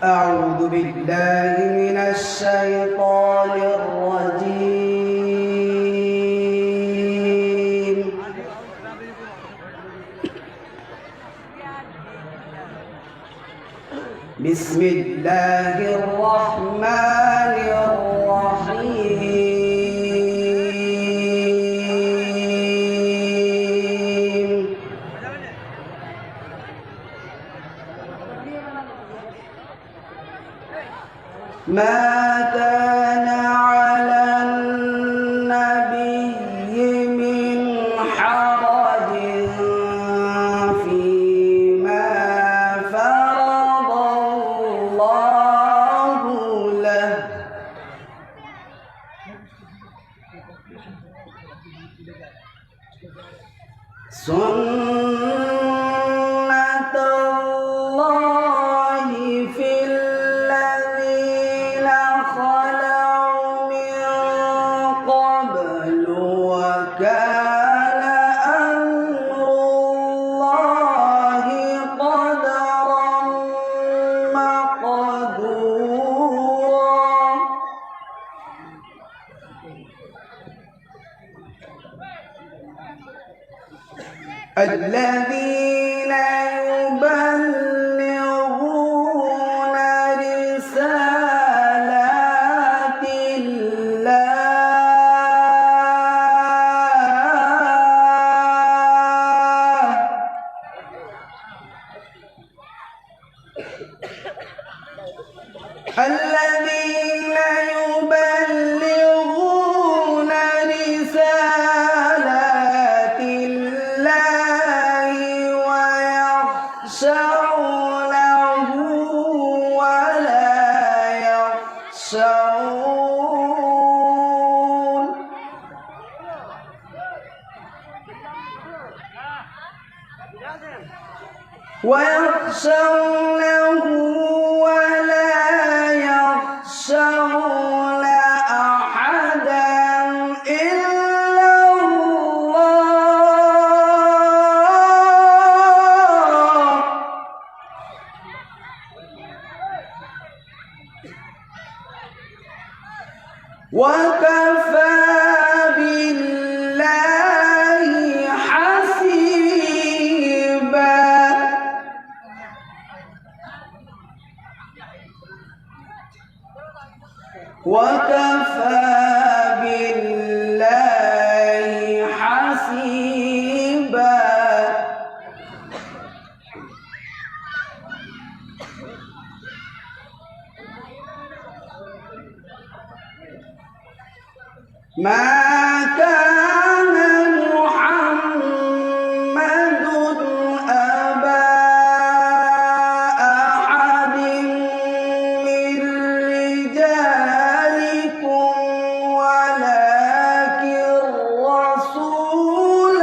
أعوذ بالله من الشيطان الرجيم. بسم الله الرحمن الرحيم. ما كان على النبي من حرج فيما فرض الله له سنة الله في الذين خلوا من قبل وكان أمر الله قدرا مقدورا. الذين يبلغون رسالات الله الذين يبلغون رسالات الله ويخشونه ولا يخشون أحدا إلا الله وكفى بالله حسيبا. وكفى بالله حسيبا. ما كان محمد أبا أحد من رجالكم ولكن رسول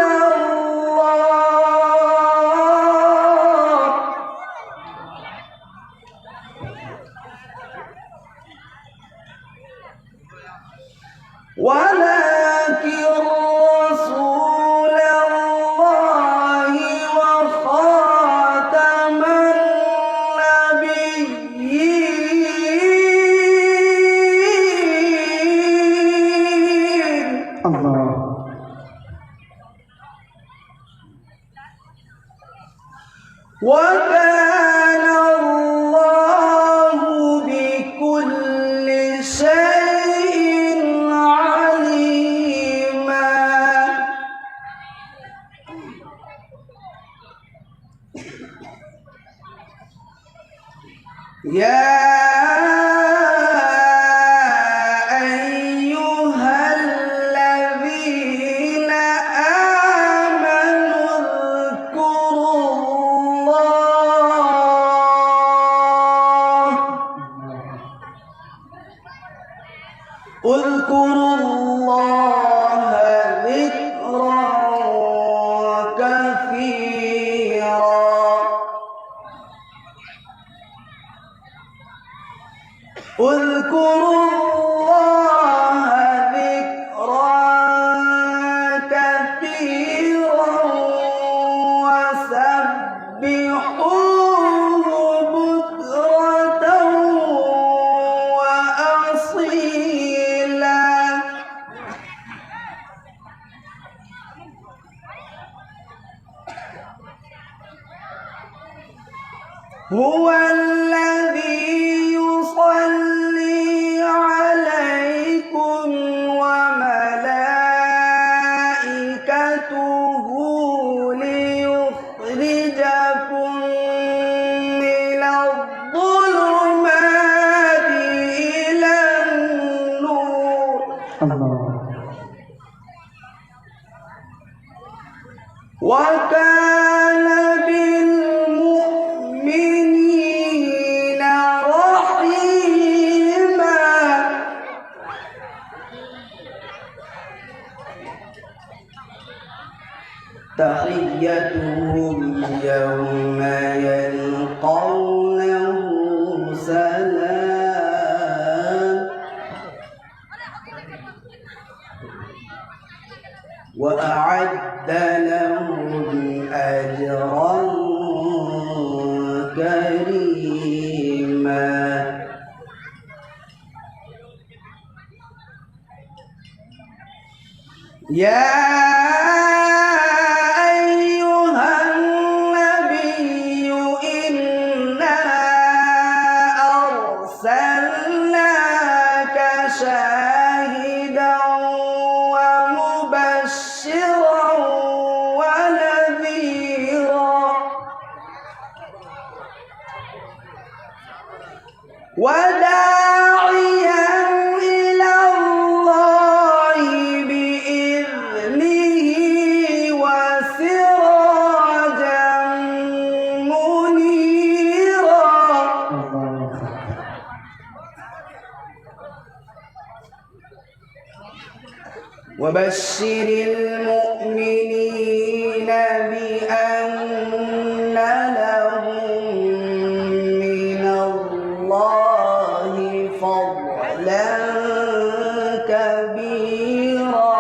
الله وخاتم النبيين. الله. وكان الله بكل شيء عليما. يا أيها الذين آمنوا اذكروا الله ذكرا كثيرا. اذكروا الله ذكرا كثيرا وسبحوه بكرة هو الذي يصلي عليكم وملائكته ليخرجكم من الظلمات إلى النور. وكان بالمؤمنين رحيما. تحيتهم يوم يلقونه سلام وأعد لهم أجرا كريما. يا أيها النبي إنا أرسلناك شاهدا ومبشرا ونذيرا وداعيا إلى الله بإذنه وسراجا منيرا. وبشر المؤمنين بأن لهم من الله فضلا كبيرا.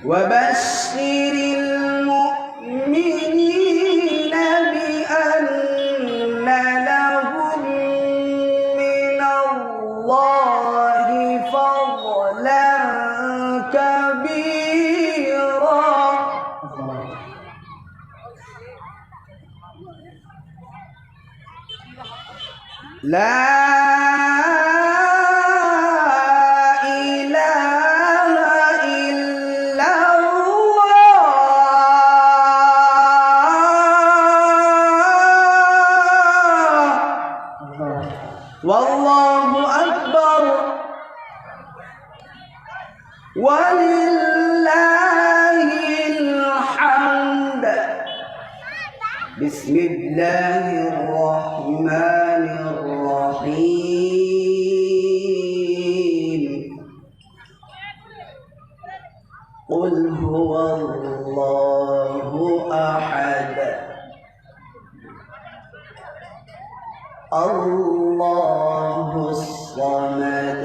وبشر المؤمنين بأن لهم من الله فضلا كبيرا. لا إله إلا الله والله أكبر ولله الحمد. بسم الله الرحمن الرحيم. قل هو الله أحد الله الصمد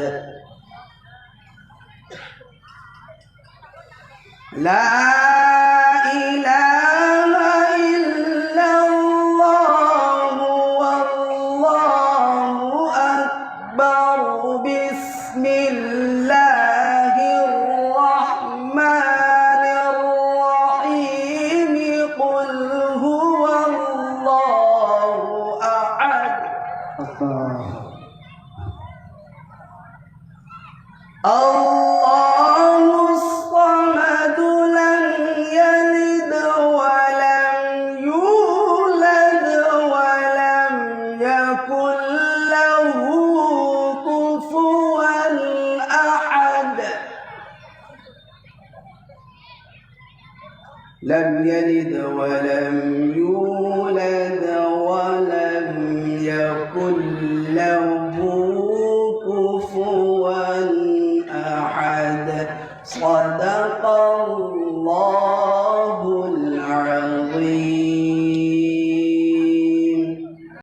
لا إله إلا الله والله أكبر. بسم الله الرحمن الرحيم. قل هو الله أحد الله الصمد لم يلد ولم يولد ولم يكن له كفوا أحد. لم يلد ولم يولد